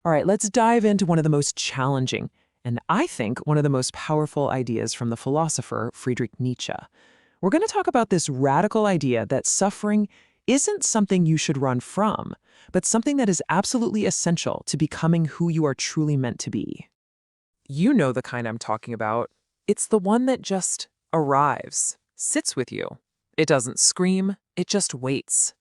All right, let's dive into one of the most challenging, and I think one of the most powerful ideas from the philosopher Friedrich Nietzsche. We're going to talk about this radical idea that suffering isn't something you should run from, but something that is absolutely essential to becoming who you are truly meant to be. You know the kind I'm talking about. It's the one that just arrives, sits with you. It doesn't scream, it just waits.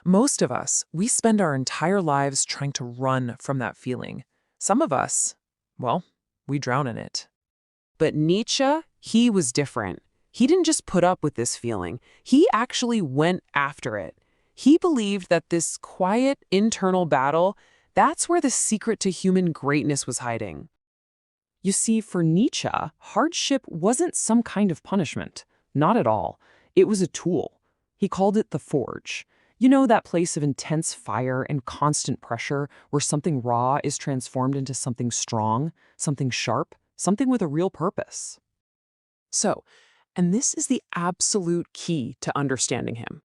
Most of us, we spend our entire lives trying to run from that feeling. Some of us, well, we drown in it. But Nietzsche, he was different. He didn't just put up with this feeling. He actually went after it. He believed that this quiet internal battle, that's where the secret to human greatness was hiding. You see, for Nietzsche, hardship wasn't some kind of punishment. Not at all. It was a tool. He called it the forge. You know, that place of intense fire and constant pressure where something raw is transformed into something strong, something sharp, something with a real purpose. So, and this is the absolute key to understanding him.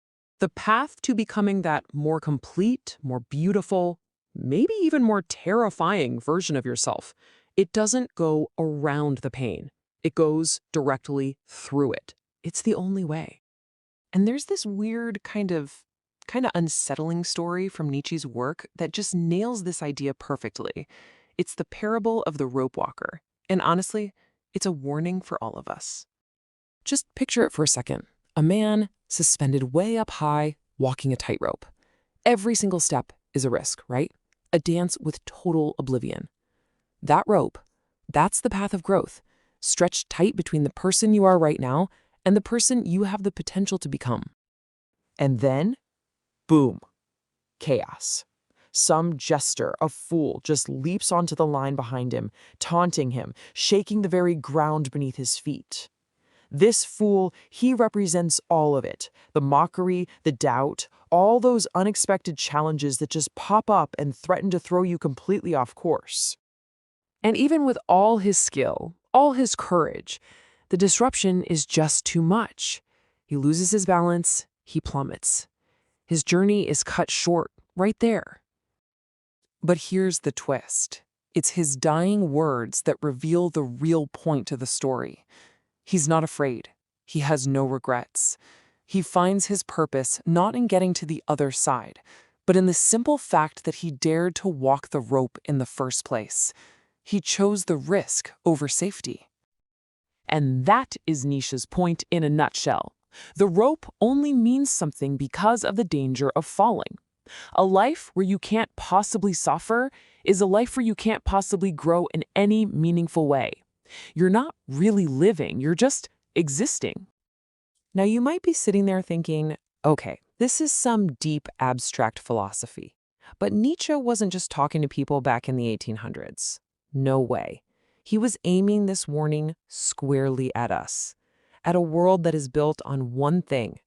The path to becoming that more complete, more beautiful, maybe even more terrifying version of yourself, it doesn't go around the pain. It goes directly through it. It's the only way. And there's this weird kind of unsettling story from Nietzsche's work that just nails this idea perfectly. It's the parable of the rope walker. And honestly, it's a warning for all of us. Just picture it for a second. A man suspended way up high, walking a tightrope. Every single step is a risk, right? A dance with total oblivion. That rope, that's the path of growth, stretched tight between the person you are right now and the person you have the potential to become. And then, boom, chaos. Some jester, a fool, just leaps onto the line behind him, taunting him, shaking the very ground beneath his feet. This fool, he represents all of it. The mockery, the doubt, all those unexpected challenges that just pop up and threaten to throw you completely off course. And even with all his skill, all his courage, the disruption is just too much. He loses his balance, he plummets. His journey is cut short right there. But here's the twist. It's his dying words that reveal the real point of the story. He's not afraid. He has no regrets. He finds his purpose not in getting to the other side, but in the simple fact that he dared to walk the rope in the first place. He chose the risk over safety. And that is Nietzsche's point in a nutshell. The rope only means something because of the danger of falling. A life where you can't possibly suffer is a life where you can't possibly grow in any meaningful way. You're not really living, you're just existing. Now you might be sitting there thinking, okay, this is some deep abstract philosophy. But Nietzsche wasn't just talking to people back in the 1800s. No way. He was aiming this warning squarely at us, at a world that is built on one thing: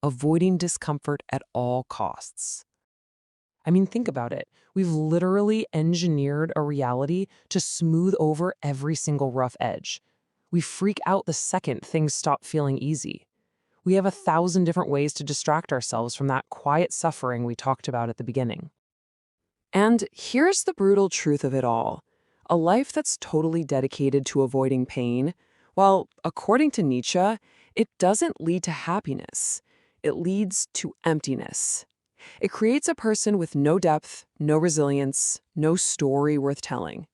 avoiding discomfort at all costs. I mean, think about it. We've literally engineered a reality to smooth over every single rough edge. We freak out the second things stop feeling easy. We have 1,000 different ways to distract ourselves from that quiet suffering we talked about at the beginning. And here's the brutal truth of it all. A life that's totally dedicated to avoiding pain, well, according to Nietzsche, it doesn't lead to happiness. It leads to emptiness. It creates a person with no depth, no resilience, no story worth telling.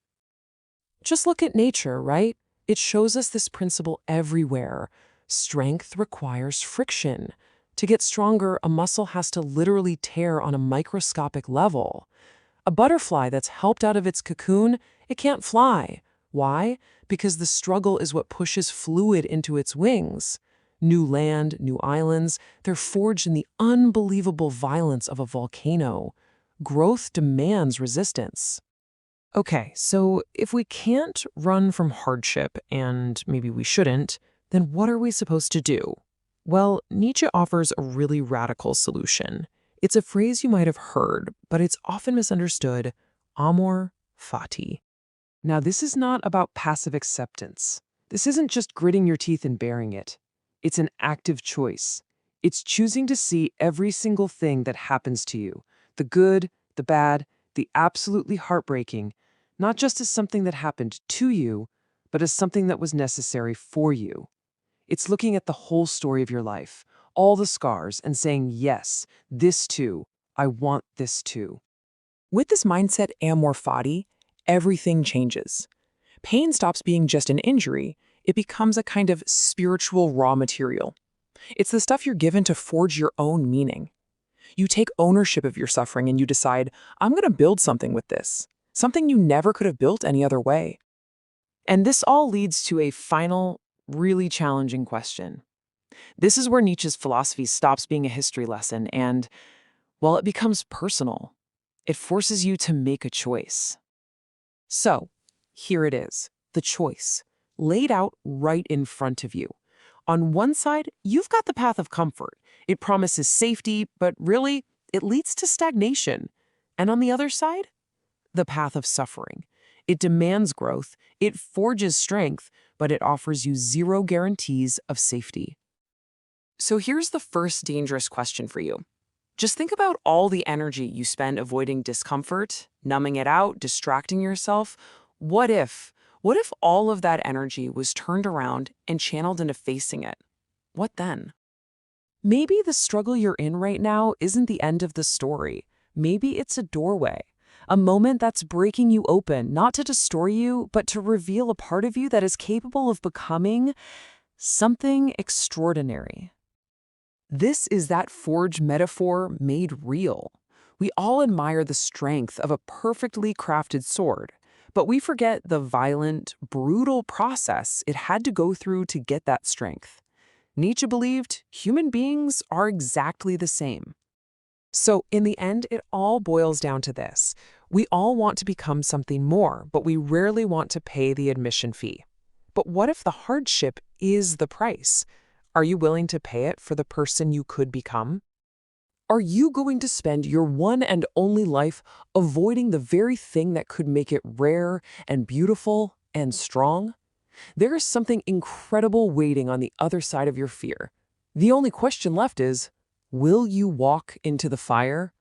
Just look at nature, right? It shows us this principle everywhere. Strength requires friction. To get stronger, a muscle has to literally tear on a microscopic level. A butterfly that's helped out of its cocoon, it can't fly. Why? Because the struggle is what pushes fluid into its wings. New land, new islands, they're forged in the unbelievable violence of a volcano. Growth demands resistance. Okay, so if we can't run from hardship, and maybe we shouldn't, then what are we supposed to do? Well, Nietzsche offers a really radical solution. It's a phrase you might have heard, but it's often misunderstood: amor fati. Now, this is not about passive acceptance. This isn't just gritting your teeth and bearing it. It's an active choice. It's choosing to see every single thing that happens to you, the good, the bad, the absolutely heartbreaking, not just as something that happened to you, but as something that was necessary for you. It's looking at the whole story of your life, all the scars, and saying, yes, this too, I want this too. With this mindset amor fati, everything changes. Pain stops being just an injury, it becomes a kind of spiritual raw material. It's the stuff you're given to forge your own meaning. You take ownership of your suffering and you decide, I'm going to build something with this, something you never could have built any other way. And this all leads to a final, really challenging question. This is where Nietzsche's philosophy stops being a history lesson and, well, it becomes personal. It forces you to make a choice. So, here it is, the choice, laid out right in front of you. On one side, you've got the path of comfort. It promises safety, but really, it leads to stagnation. And on the other side, the path of suffering. It demands growth, it forges strength, but it offers you zero guarantees of safety. So here's the first dangerous question for you. Just think about all the energy you spend avoiding discomfort, numbing it out, distracting yourself. What if all of that energy was turned around and channeled into facing it? What then? Maybe the struggle you're in right now isn't the end of the story. Maybe it's a doorway, a moment that's breaking you open, not to destroy you, but to reveal a part of you that is capable of becoming something extraordinary. This is that forged metaphor made real. We all admire the strength of a perfectly crafted sword, but we forget the violent, brutal process it had to go through to get that strength. Nietzsche believed human beings are exactly the same. So in the end, it all boils down to this. We all want to become something more, but we rarely want to pay the admission fee. But what if the hardship is the price? Are you willing to pay it for the person you could become? Are you going to spend your one and only life avoiding the very thing that could make it rare and beautiful and strong? There is something incredible waiting on the other side of your fear. The only question left is, will you walk into the fire